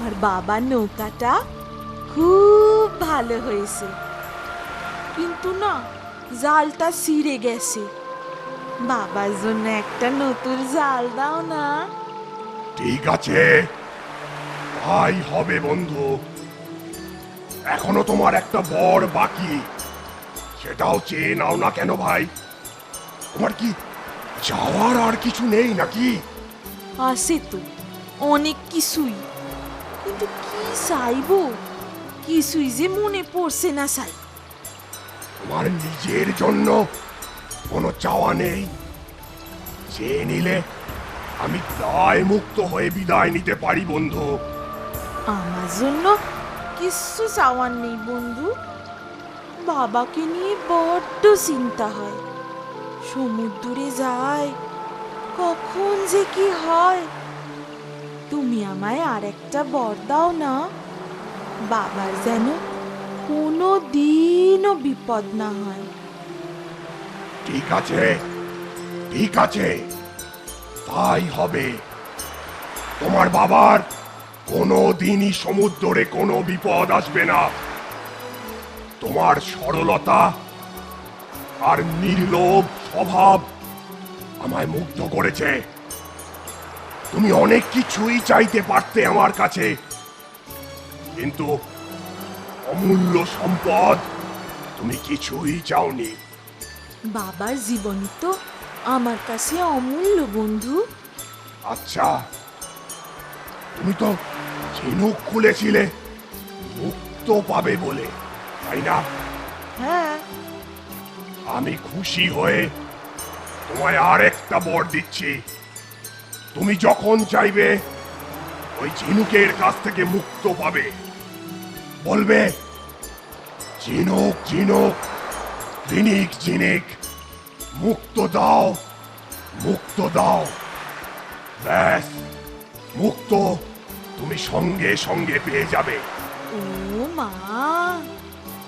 তোমার বাবার নৌকাটা খুব ভালো হয়েছে, কিন্তু না জালটা ছিঁড়ে গেছে। বাবার জন্য একটা নতুন জাল দাও না। ঠিক আছে, তাই হবে বন্ধু। এখনো তোমার একটা বর বাকি, সেটাও চেয়ে নাও না কেন ভাই? তোমার কি যাওয়ার আর কিছু নেই নাকি? আছে তো অনেক কিছুই, কিন্তু কি চাইবো কিছুই যে মনে পড়ছে না। চাই তোমার নিজের জন্য কোনো চাওয়া নেই? চেয়ে নিলে আমি দায় মুক্ত হয়ে বিদায় নিতে পারি বন্ধু। আমার জন্য কিচ্ছু চাওয়ার নেই বন্ধু। বাবাকে নিয়ে বড্ড চিন্তা হয়। সমুদ্রে যায়, কখন যে কি হয়। তুমি আমায় আর একটা বর দাও না, বাবার যেন কোনো দিনও বিপদ না হয়। ঠিক আছে, ঠিক আছে, তাই হবে। তোমার বাবার কোনো দিনই সমুদ্রে কোনো বিপদ আসবে না। তোমার সরলতা আর নির্লোভ স্বভাব আমায় মুগ্ধ করেছে। তুমি অনেক কিছুই চাইতে পারতে আমার কাছে, কিন্তু অমূল্য সম্পদ তুমি কিছুই চাওনি। বাবার জীবন তো আমার কাছে অমূল্য বন্ধু। আচ্ছা, তুমি তো ঝিনুক খুলেছিলে মুক্ত পাবে বলে, তাই না? হ্যাঁ, আমি খুশি হয়ে তোমায় আর একটা বর দিচ্ছি। তুমি যখন চাইবে ওই ঝিনুকের কাছ থেকে মুক্ত পাবে। বলবে, ঝিনুক ঝিনুক, ঝিনিক ঝিনিক, মুক্ত দাও, মুক্ত দাও। ব্যাস, মুক্ত তুমি সঙ্গে সঙ্গে পেয়ে যাবে। ও মা,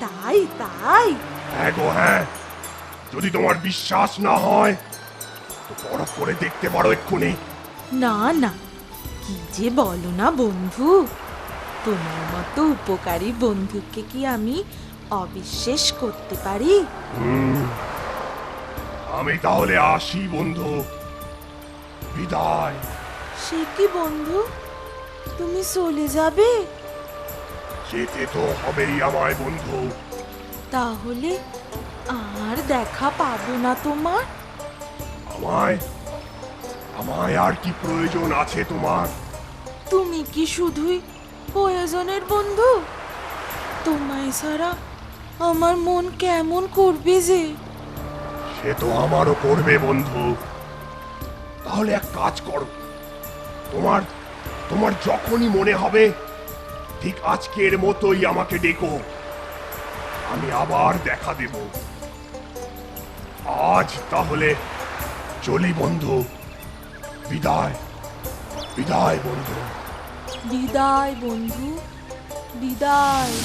তাই তাই? হ্যাঁ গো হ্যাঁ। যদি তোমার বিশ্বাস না হয় তো পরখ করে দেখতে পারো এক্ষুনি। না না, কি যে বলো না বন্ধু। তোমার মতো উপকারী বন্ধুকে কি আমি অবিশ্বাস করতে পারি? আমি তাহলে আসি বন্ধু, বিদায়। সে কি বন্ধু, তুমি চলে যাবে? যেতে তো হবেই আমায় বন্ধু। তাহলে আর দেখা পাবো না তোমার? আমায় আমায় আর কি প্রয়োজন আছে তোমার? তুমি কি শুধুই প্রয়োজনের বন্ধু? তোমায় ছাড়া আমার মন কেমন করবে যে। সে তো আমারও করবে বন্ধু। তাহলে এক কাজ করো, তোমার তোমার যখনই মনে হবে ঠিক আজকের মতোই আমাকে ডেকো, আমি আবার দেখা দেব। আজ তাহলে চলি বন্ধু, বিদায়, বিদায় বন্ধু। বিদায় বন্ধু, বিদায়।